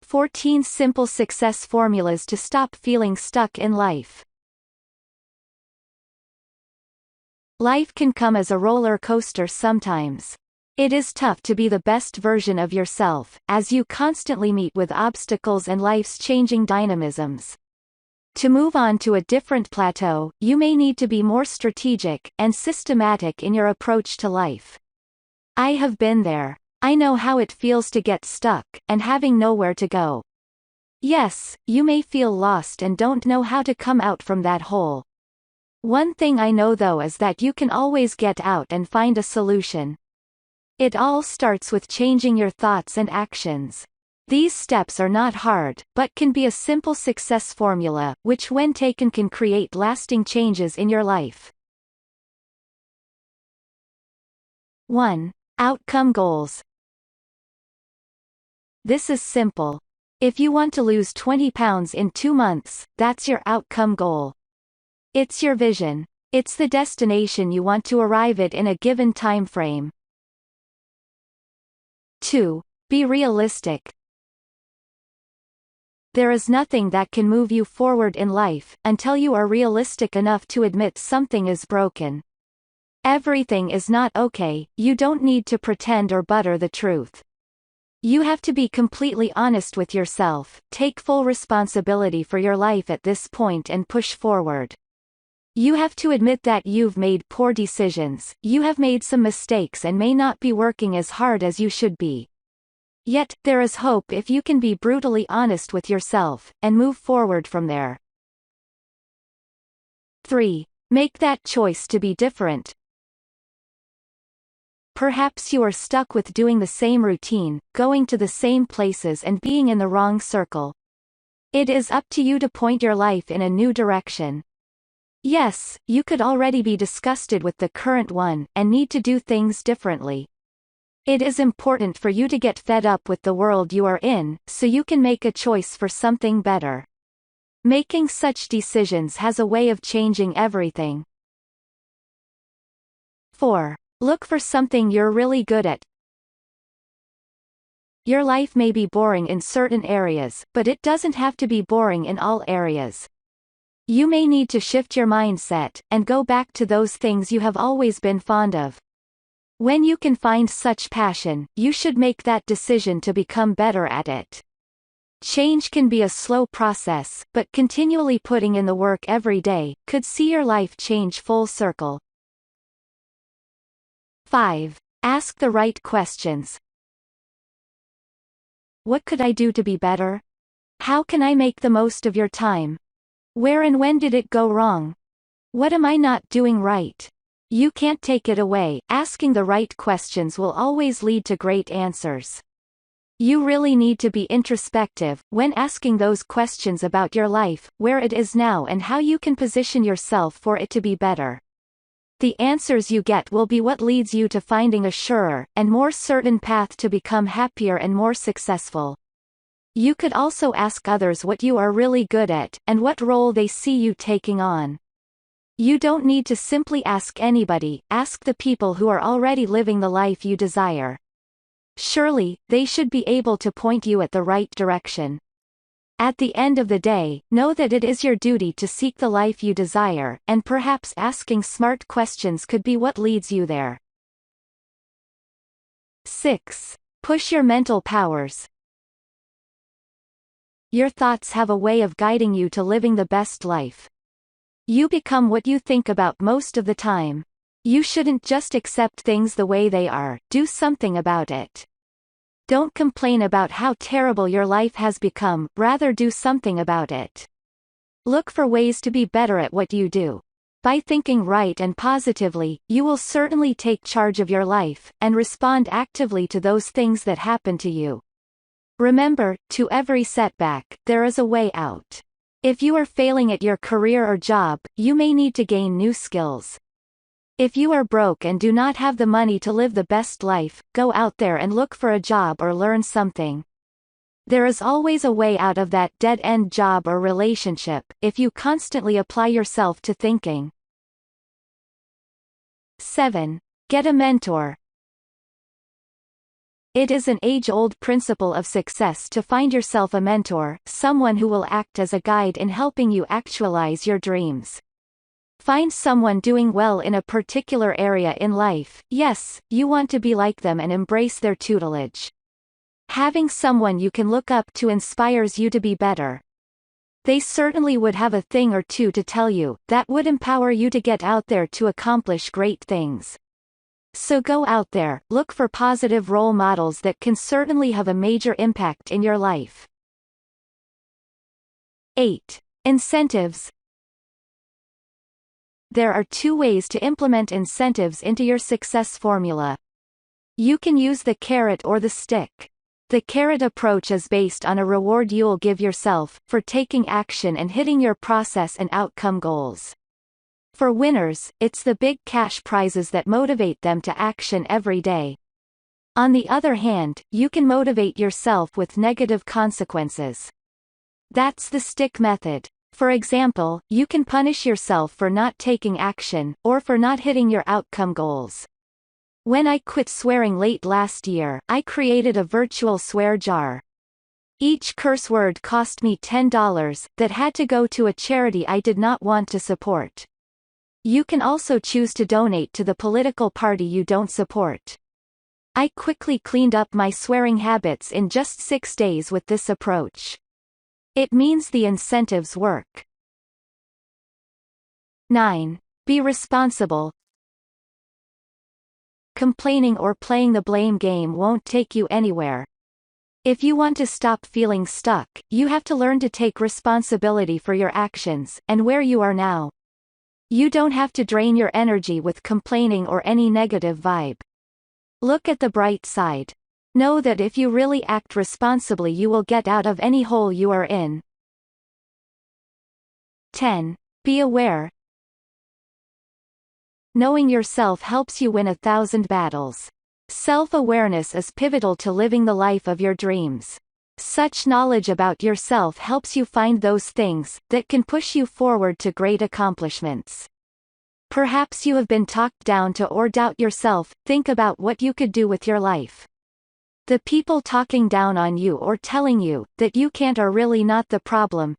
14 Simple Success Formulas to Stop Feeling Stuck in Life. Life can come as a roller coaster sometimes. It is tough to be the best version of yourself, as you constantly meet with obstacles and life's changing dynamisms. To move on to a different plateau, you may need to be more strategic and systematic in your approach to life. I have been there. I know how it feels to get stuck, and having nowhere to go. Yes, you may feel lost and don't know how to come out from that hole. One thing I know though is that you can always get out and find a solution. It all starts with changing your thoughts and actions. These steps are not hard, but can be a simple success formula, which when taken can create lasting changes in your life. 1. Outcome goals. This is simple. If you want to lose 20 pounds in 2 months, that's your outcome goal. It's your vision. It's the destination you want to arrive at in a given time frame. 2. Be realistic. There is nothing that can move you forward in life until you are realistic enough to admit something is broken. Everything is not okay, you don't need to pretend or butter the truth. You have to be completely honest with yourself, take full responsibility for your life at this point and push forward. You have to admit that you've made poor decisions, you have made some mistakes and may not be working as hard as you should be. Yet, there is hope if you can be brutally honest with yourself, and move forward from there. 3. Make that choice to be different. Perhaps you are stuck with doing the same routine, going to the same places and being in the wrong circle. It is up to you to point your life in a new direction. Yes, you could already be disgusted with the current one, and need to do things differently. It is important for you to get fed up with the world you are in, so you can make a choice for something better. Making such decisions has a way of changing everything. 4. Look for something you're really good at. Your life may be boring in certain areas, but it doesn't have to be boring in all areas. You may need to shift your mindset, and go back to those things you have always been fond of. When you can find such passion, you should make that decision to become better at it. Change can be a slow process, but continually putting in the work every day could see your life change full circle. 5. Ask the right questions. What could I do to be better? How can I make the most of your time? Where and when did it go wrong? What am I not doing right? You can't take it away, asking the right questions will always lead to great answers. You really need to be introspective when asking those questions about your life, where it is now and how you can position yourself for it to be better. The answers you get will be what leads you to finding a surer, and more certain path to become happier and more successful. You could also ask others what you are really good at, and what role they see you taking on. You don't need to simply ask anybody, ask the people who are already living the life you desire. Surely, they should be able to point you at the right direction. At the end of the day, know that it is your duty to seek the life you desire, and perhaps asking smart questions could be what leads you there. 6. Push your mental powers. Your thoughts have a way of guiding you to living the best life. You become what you think about most of the time. You shouldn't just accept things the way they are, do something about it. Don't complain about how terrible your life has become, rather do something about it. Look for ways to be better at what you do. By thinking right and positively, you will certainly take charge of your life, and respond actively to those things that happen to you. Remember, to every setback, there is a way out. If you are failing at your career or job, you may need to gain new skills. If you are broke and do not have the money to live the best life, go out there and look for a job or learn something. There is always a way out of that dead-end job or relationship, if you constantly apply yourself to thinking. 7. Get a mentor. It is an age-old principle of success to find yourself a mentor, someone who will act as a guide in helping you actualize your dreams. Find someone doing well in a particular area in life. Yes, you want to be like them and embrace their tutelage. Having someone you can look up to inspires you to be better. They certainly would have a thing or two to tell you that would empower you to get out there to accomplish great things. So go out there, look for positive role models that can certainly have a major impact in your life. 8. Incentives. There are two ways to implement incentives into your success formula. You can use the carrot or the stick. The carrot approach is based on a reward you'll give yourself for taking action and hitting your process and outcome goals. For winners, it's the big cash prizes that motivate them to action every day. On the other hand, you can motivate yourself with negative consequences. That's the stick method. For example, you can punish yourself for not taking action, or for not hitting your outcome goals. When I quit swearing late last year, I created a virtual swear jar. Each curse word cost me $10 that had to go to a charity I did not want to support. You can also choose to donate to the political party you don't support. I quickly cleaned up my swearing habits in just 6 days with this approach. It means the incentives work. 9. Be responsible. Complaining or playing the blame game won't take you anywhere. If you want to stop feeling stuck, you have to learn to take responsibility for your actions, and where you are now. You don't have to drain your energy with complaining or any negative vibe. Look at the bright side. Know that if you really act responsibly, you will get out of any hole you are in. 10. Be aware. Knowing yourself helps you win 1,000 battles. Self-awareness is pivotal to living the life of your dreams. Such knowledge about yourself helps you find those things that can push you forward to great accomplishments. Perhaps you have been talked down to or doubt yourself. Think about what you could do with your life. The people talking down on you or telling you that you can't are really not the problem.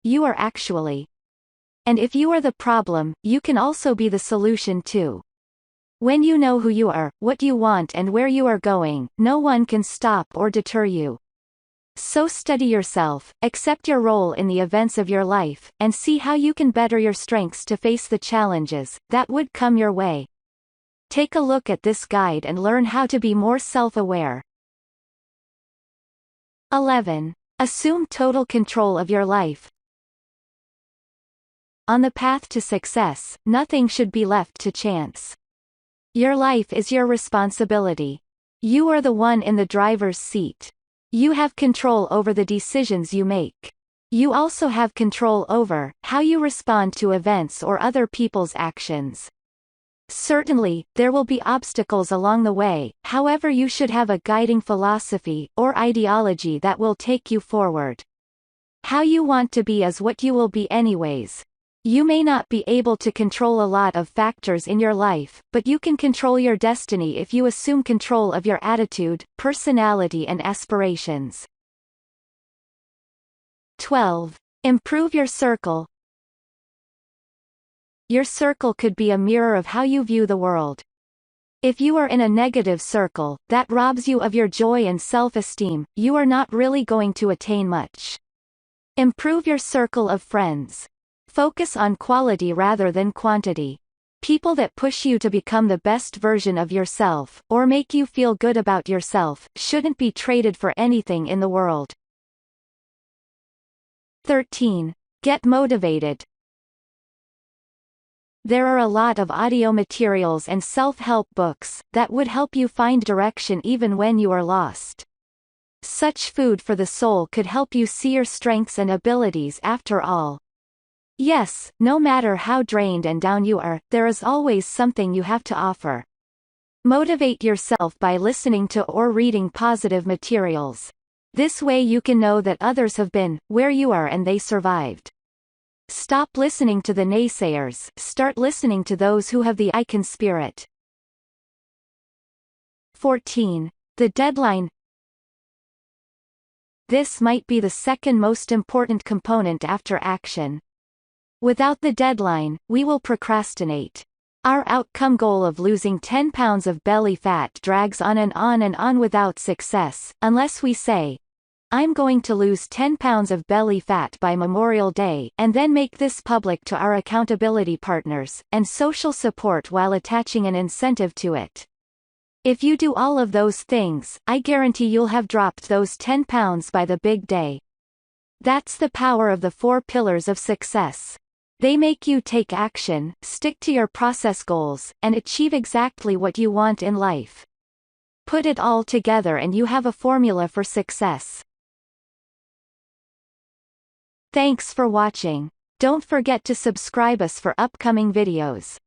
You are actually. And if you are the problem, you can also be the solution too. When you know who you are, what you want and where you are going, no one can stop or deter you. So study yourself, accept your role in the events of your life, and see how you can better your strengths to face the challenges that would come your way. Take a look at this guide and learn how to be more self-aware. 11. Assume total control of your life. On the path to success, nothing should be left to chance. Your life is your responsibility. You are the one in the driver's seat. You have control over the decisions you make. You also have control over how you respond to events or other people's actions. Certainly, there will be obstacles along the way, however you should have a guiding philosophy or ideology that will take you forward. How you want to be is what you will be anyways. You may not be able to control a lot of factors in your life, but you can control your destiny if you assume control of your attitude, personality and aspirations. 12. Improve your circle. Your circle could be a mirror of how you view the world. If you are in a negative circle, that robs you of your joy and self-esteem, you are not really going to attain much. Improve your circle of friends. Focus on quality rather than quantity. People that push you to become the best version of yourself, or make you feel good about yourself, shouldn't be traded for anything in the world. 13. Get motivated. There are a lot of audio materials and self-help books that would help you find direction even when you are lost. Such food for the soul could help you see your strengths and abilities after all. Yes, no matter how drained and down you are, there is always something you have to offer. Motivate yourself by listening to or reading positive materials. This way you can know that others have been where you are and they survived. Stop listening to the naysayers, start listening to those who have the I can spirit. 14. The deadline. This might be the second most important component after action. Without the deadline, we will procrastinate. Our outcome goal of losing 10 pounds of belly fat drags on and on and on without success, unless we say, I'm going to lose 10 pounds of belly fat by Memorial Day, and then make this public to our accountability partners, and social support while attaching an incentive to it. If you do all of those things, I guarantee you'll have dropped those 10 pounds by the big day. That's the power of the 4 pillars of success. They make you take action, stick to your process goals, and achieve exactly what you want in life. Put it all together and you have a formula for success. Thanks for watching. Don't forget to subscribe us for upcoming videos.